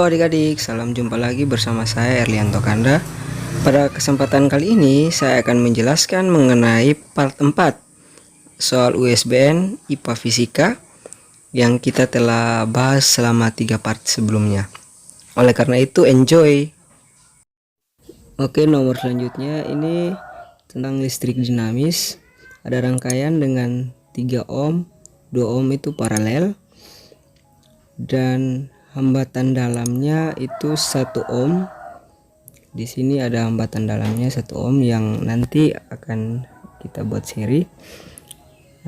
adik-adik, salam jumpa lagi bersama saya Erlianto Kanda. Pada kesempatan kali ini saya akan menjelaskan mengenai part 4 soal USBN IPA Fisika yang kita telah bahas selama 3 part sebelumnya. Oleh karena itu enjoy. Oke, nomor selanjutnya ini tentang listrik dinamis. Ada rangkaian dengan 3 ohm, 2 ohm itu paralel, dan hambatan dalamnya itu 1 ohm. Di sini ada hambatan dalamnya 1 ohm yang nanti akan kita buat seri.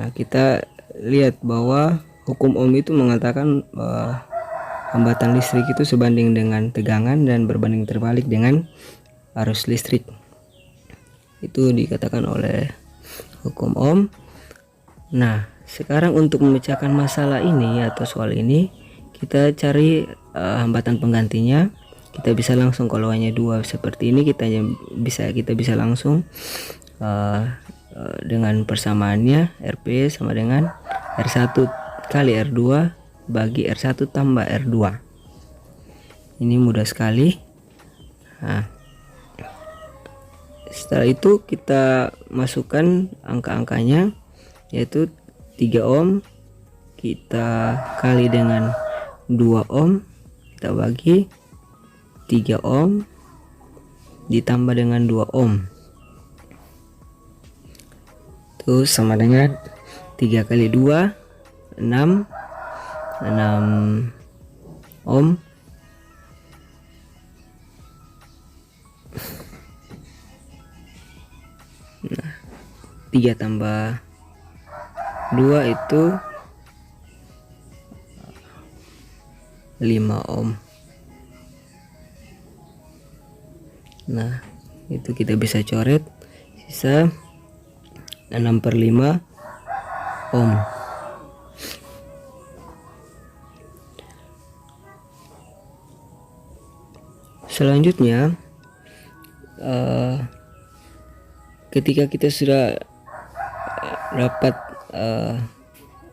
Nah, kita lihat bahwa hukum ohm itu mengatakan bahwa hambatan listrik itu sebanding dengan tegangan dan berbanding terbalik dengan arus listrik. Itu dikatakan oleh hukum ohm. Nah, sekarang untuk memecahkan masalah ini atau soal ini, kita cari hambatan penggantinya. Kita bisa langsung, kalau hanya 2 seperti ini kita bisa langsung dengan persamaannya RP sama dengan R1 kali R2 bagi R1 tambah R2. Ini mudah sekali. Nah, setelah itu kita masukkan angka-angkanya, yaitu 3 ohm kita kali dengan 2 ohm, kita bagi 3 ohm ditambah dengan 2 ohm, itu sama dengan 3 kali 2 6 ohm, nah 3 tambah 2 itu 5 ohm. Nah, itu kita bisa coret sisa 6/5 ohm. Selanjutnya ketika kita sudah dapat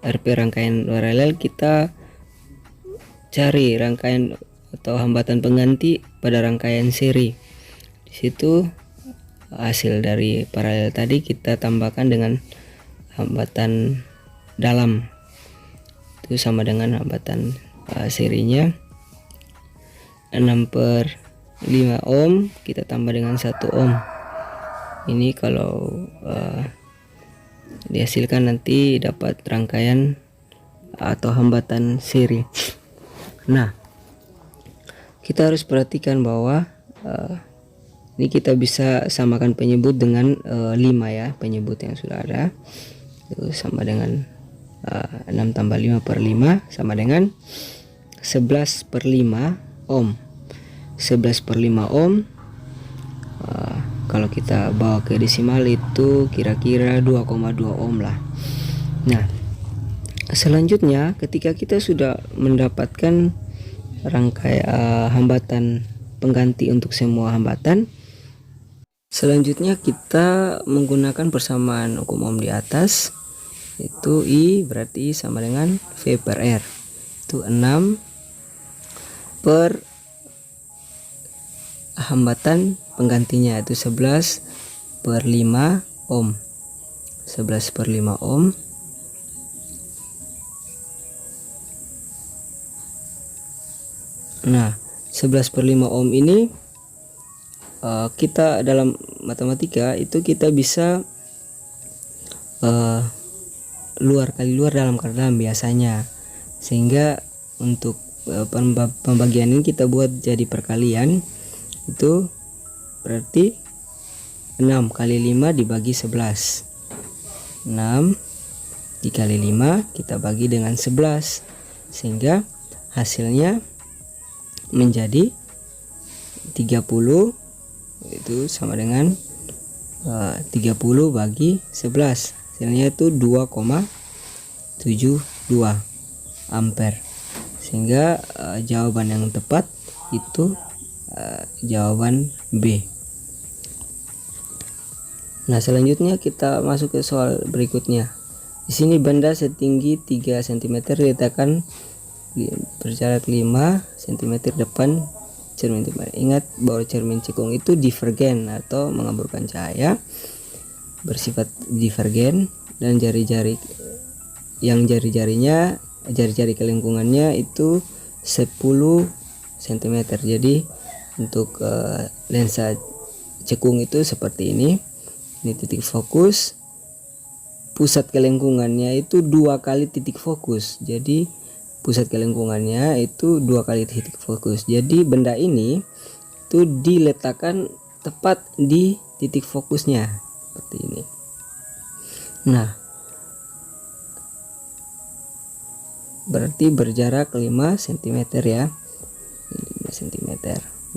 RP rangkaian paralel, kita cari rangkaian atau hambatan pengganti pada rangkaian seri. Di situ hasil dari paralel tadi kita tambahkan dengan hambatan dalam, itu sama dengan hambatan serinya 6/5 ohm kita tambah dengan 1 ohm. Ini kalau dihasilkan nanti dapat rangkaian atau hambatan seri. Nah, kita harus perhatikan bahwa ini kita bisa samakan penyebut dengan 5 ya, penyebut yang sudah ada. Itu sama dengan 6 tambah 5/5 sama dengan 11/5 ohm. 11/5 ohm kalau kita bawa ke desimal itu kira-kira 2,2 ohm lah. Nah, selanjutnya ketika kita sudah mendapatkan rangkaian hambatan pengganti untuk semua hambatan, selanjutnya kita menggunakan persamaan hukum ohm di atas, itu I berarti sama dengan V per R, itu 6 per hambatan penggantinya itu 11/5 ohm. 11/5 ohm. Nah, 11/5 ohm ini kita dalam matematika itu kita bisa luar kali luar dalam kali dalam biasanya, sehingga untuk pembagian ini kita buat jadi perkalian, itu berarti 6 kali 5 dibagi 11. 6 dikali 5 kita bagi dengan 11, sehingga hasilnya menjadi 30, itu sama dengan 30 bagi 11, hasilnya itu 2,72 ampere, sehingga jawaban yang tepat itu jawaban B. Nah, selanjutnya kita masuk ke soal berikutnya. Di sini benda setinggi 3 cm diletakkan berjarak 5 cm cm depan cermin timah. Ingat bahwa cermin cekung itu divergen atau mengaburkan cahaya, bersifat divergen, dan jari-jari kelengkungannya itu 10 cm. Jadi untuk lensa cekung itu seperti ini titik fokus, pusat kelengkungannya itu 2 kali titik fokus. Jadi pusat kelengkungannya itu 2 kali titik fokus. Jadi benda ini itu diletakkan tepat di titik fokusnya seperti ini. Nah, berarti berjarak 5 cm ya, 5 cm,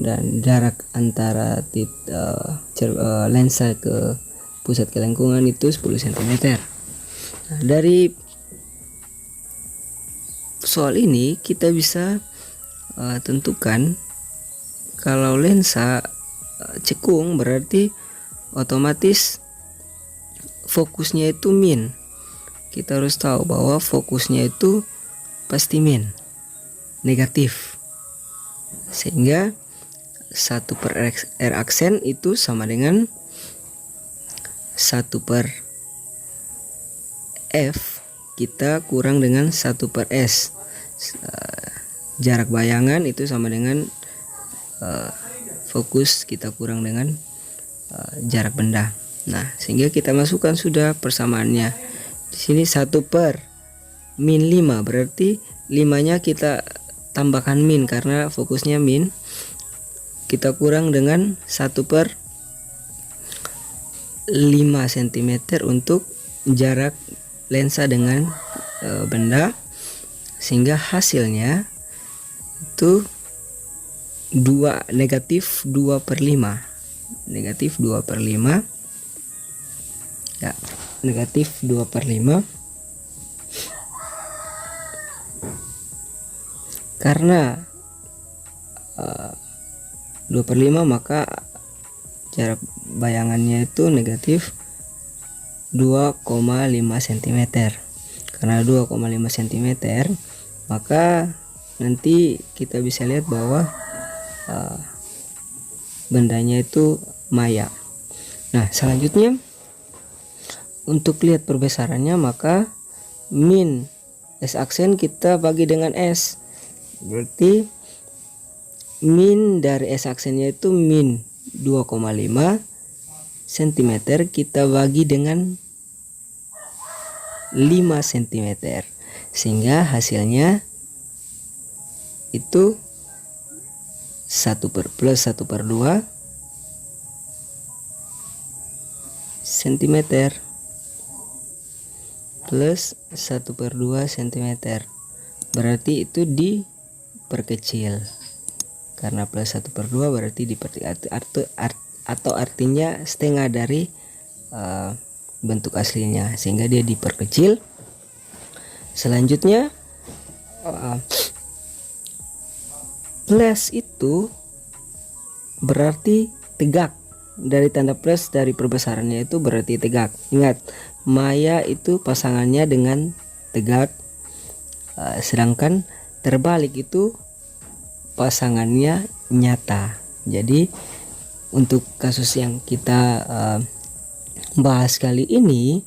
dan jarak antara lensa ke pusat kelengkungan itu 10 cm. Nah, dari soal ini kita bisa tentukan kalau lensa cekung berarti otomatis fokusnya itu min. Kita harus tahu bahwa fokusnya itu pasti min, negatif, sehingga 1/r aksen itu sama dengan 1/f kita kurang dengan 1/s. Jarak bayangan itu sama dengan fokus kita kurang dengan jarak benda. Nah, sehingga kita masukkan sudah persamaannya. Di sini 1/-5 berarti 5-nya kita tambahkan min karena fokusnya min. Kita kurang dengan 1/5 cm untuk jarak lensa dengan benda, sehingga hasilnya itu negatif 2/5 ya, negatif 2/5 karena 2/5 maka jarak bayangannya itu negatif 2,5 cm. Karena 2,5 cm maka nanti kita bisa lihat bahwa bendanya itu maya. Nah, selanjutnya untuk lihat perbesarannya, maka min S aksen kita bagi dengan S, berarti min dari S aksennya itu min 2,5 cm kita bagi dengan 5 cm, sehingga hasilnya itu 1/2 cm plus 1/2 cm, berarti itu diperkecil. Karena plus 1/2 berarti atau artinya setengah dari bentuk aslinya, sehingga dia diperkecil. Selanjutnya plus itu berarti tegak. Dari tanda plus dari perbesarannya itu berarti tegak. Ingat, maya itu pasangannya dengan tegak, sedangkan terbalik itu pasangannya nyata. Jadi untuk kasus yang kita bahas kali ini,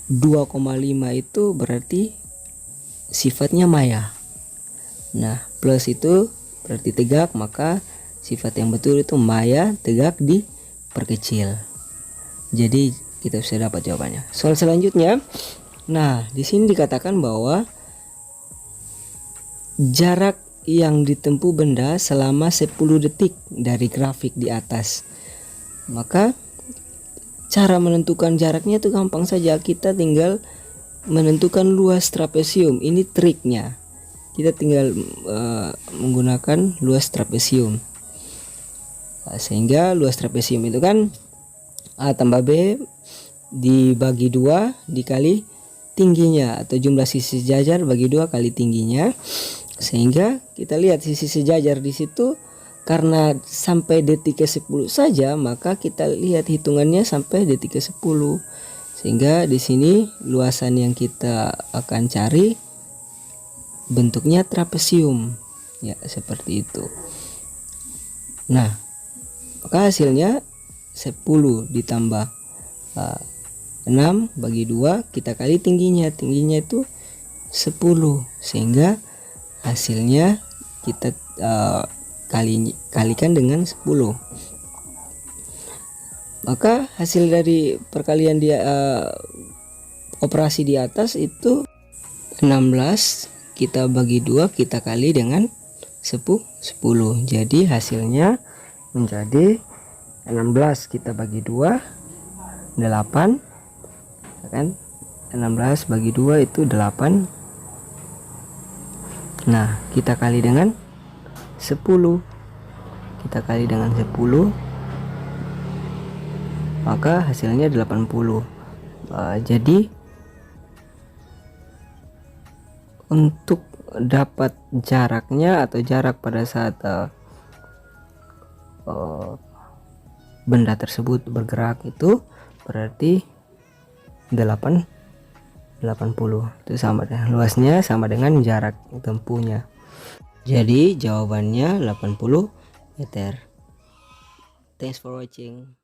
2,5 itu berarti sifatnya maya. Nah, plus itu berarti tegak, maka sifat yang betul itu maya, tegak, diperkecil. Jadi kita bisa dapat jawabannya. Soal selanjutnya, nah di sini dikatakan bahwa jarak yang ditempuh benda selama 10 detik dari grafik di atas. Maka cara menentukan jaraknya itu gampang saja, kita tinggal menentukan luas trapesium. Ini triknya, kita tinggal menggunakan luas trapesium. Sehingga luas trapesium itu kan A tambah B dibagi 2 dikali tingginya, atau jumlah sisi sejajar bagi 2 kali tingginya. Sehingga kita lihat sisi sejajar di situ, karena sampai detik ke-10 saja, maka kita lihat hitungannya sampai detik ke-10. Sehingga di sini luasan yang kita akan cari bentuknya trapesium ya, seperti itu. Nah, maka hasilnya 10 ditambah 6 bagi 2 kita kali tingginya itu 10, sehingga hasilnya kita kalikan dengan 10. Maka hasil dari perkalian operasi di atas itu 16 kita bagi 2 kita kali dengan 10. Jadi hasilnya menjadi 16 kita bagi 2 8 kan, 16 bagi 2 itu 8. Nah, kita kali dengan 10. Kita kali dengan 10, maka hasilnya 80. Jadi untuk dapat jaraknya atau jarak pada saat benda tersebut bergerak itu berarti 80 itu sama dengan luasnya sama dengan jarak tempuhnya. Jadi jawabannya 80 meter. Thanks for watching.